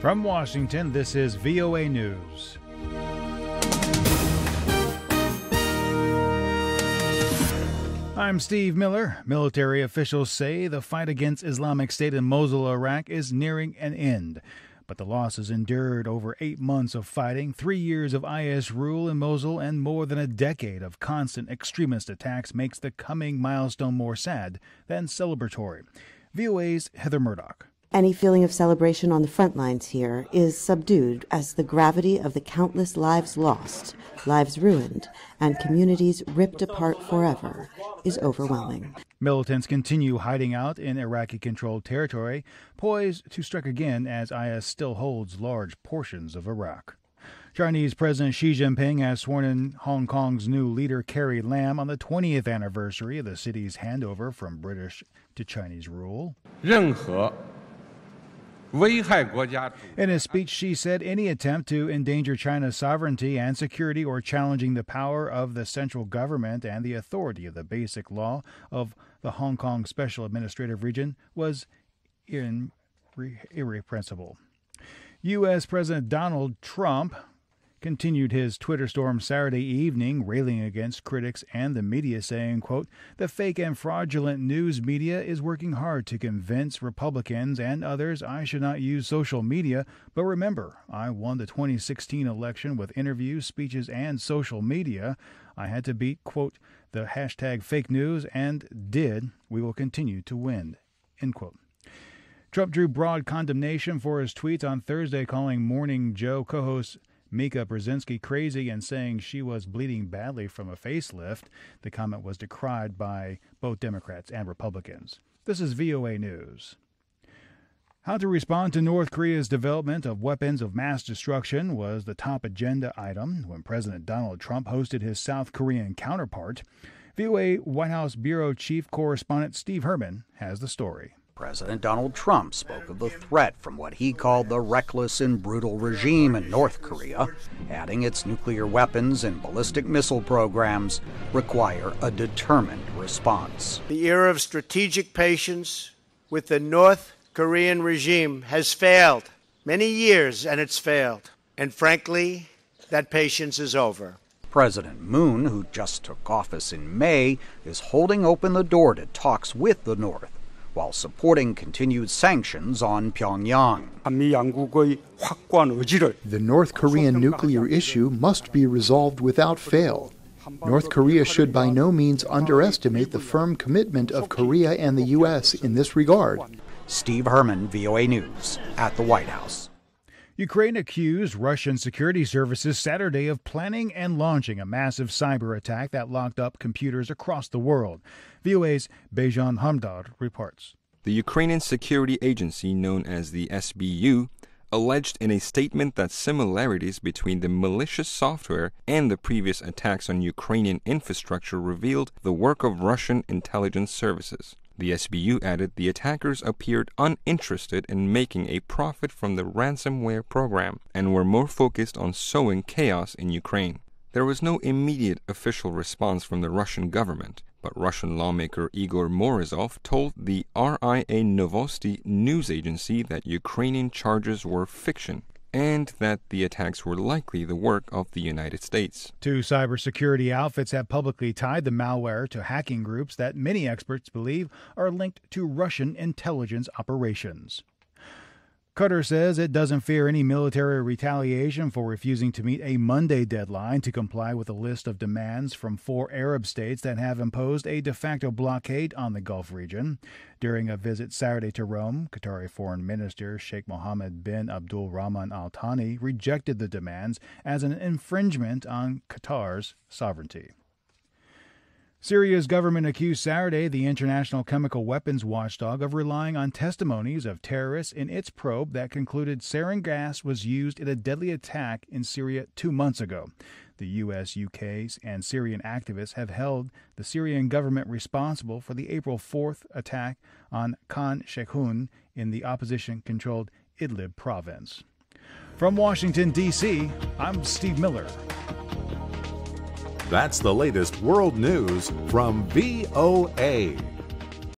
From Washington, this is VOA News. I'm Steve Miller. Military officials say the fight against Islamic State in Mosul, Iraq is nearing an end. But the losses endured over 8 months of fighting, 3 years of IS rule in Mosul, and more than a decade of constant extremist attacks makes the coming milestone more sad than celebratory. VOA's Heather Murdock. Any feeling of celebration on the front lines here is subdued as the gravity of the countless lives lost, lives ruined, and communities ripped apart forever is overwhelming. Militants continue hiding out in Iraqi-controlled territory, poised to strike again as IS still holds large portions of Iraq. Chinese President Xi Jinping has sworn in Hong Kong's new leader Carrie Lam on the 20th anniversary of the city's handover from British to Chinese rule. In his speech, Xi said any attempt to endanger China's sovereignty and security or challenging the power of the central government and the authority of the basic law of the Hong Kong Special Administrative Region was irrepressible. U.S. President Donald Trump continued his Twitter storm Saturday evening, railing against critics and the media, saying, quote, "The fake and fraudulent news media is working hard to convince Republicans and others I should not use social media. But remember, I won the 2016 election with interviews, speeches, and social media. I had to beat, quote, the hashtag fake news and did. We will continue to win," end quote. Trump drew broad condemnation for his tweets on Thursday, calling Morning Joe co-host Mika Brzezinski crazy and saying she was bleeding badly from a facelift. The comment was decried by both Democrats and Republicans. This is VOA News. How to respond to North Korea's development of weapons of mass destruction was the top agenda item when President Donald Trump hosted his South Korean counterpart. VOA White House Bureau Chief Correspondent Steve Herman has the story. President Donald Trump spoke of the threat from what he called the reckless and brutal regime in North Korea, adding its nuclear weapons and ballistic missile programs require a determined response. The era of strategic patience with the North Korean regime has failed. Many years and it's failed. And frankly, that patience is over. President Moon, who just took office in May, is holding open the door to talks with the North, while supporting continued sanctions on Pyongyang. The North Korean nuclear issue must be resolved without fail. North Korea should by no means underestimate the firm commitment of Korea and the U.S. in this regard. Steve Herman, VOA News, at the White House. Ukraine accused Russian security services Saturday of planning and launching a massive cyber attack that locked up computers across the world. VOA's Bejan Hamdar reports. The Ukrainian security agency, known as the SBU, alleged in a statement that similarities between the malicious software and the previous attacks on Ukrainian infrastructure revealed the work of Russian intelligence services. The SBU added the attackers appeared uninterested in making a profit from the ransomware program and were more focused on sowing chaos in Ukraine. There was no immediate official response from the Russian government, but Russian lawmaker Igor Morozov told the RIA Novosti news agency that Ukrainian charges were fiction and that the attacks were likely the work of the United States. Two cybersecurity outfits have publicly tied the malware to hacking groups that many experts believe are linked to Russian intelligence operations. Qatar says it doesn't fear any military retaliation for refusing to meet a Monday deadline to comply with a list of demands from 4 Arab states that have imposed a de facto blockade on the Gulf region. During a visit Saturday to Rome, Qatari Foreign Minister Sheikh Mohammed bin Abdul Rahman Al Thani rejected the demands as an infringement on Qatar's sovereignty. Syria's government accused Saturday the International Chemical Weapons Watchdog of relying on testimonies of terrorists in its probe that concluded sarin gas was used in a deadly attack in Syria 2 months ago. The U.S., UK, and Syrian activists have held the Syrian government responsible for the April 4th attack on Khan Sheikhun in the opposition-controlled Idlib province. From Washington, D.C., I'm Steve Miller. That's the latest world news from VOA.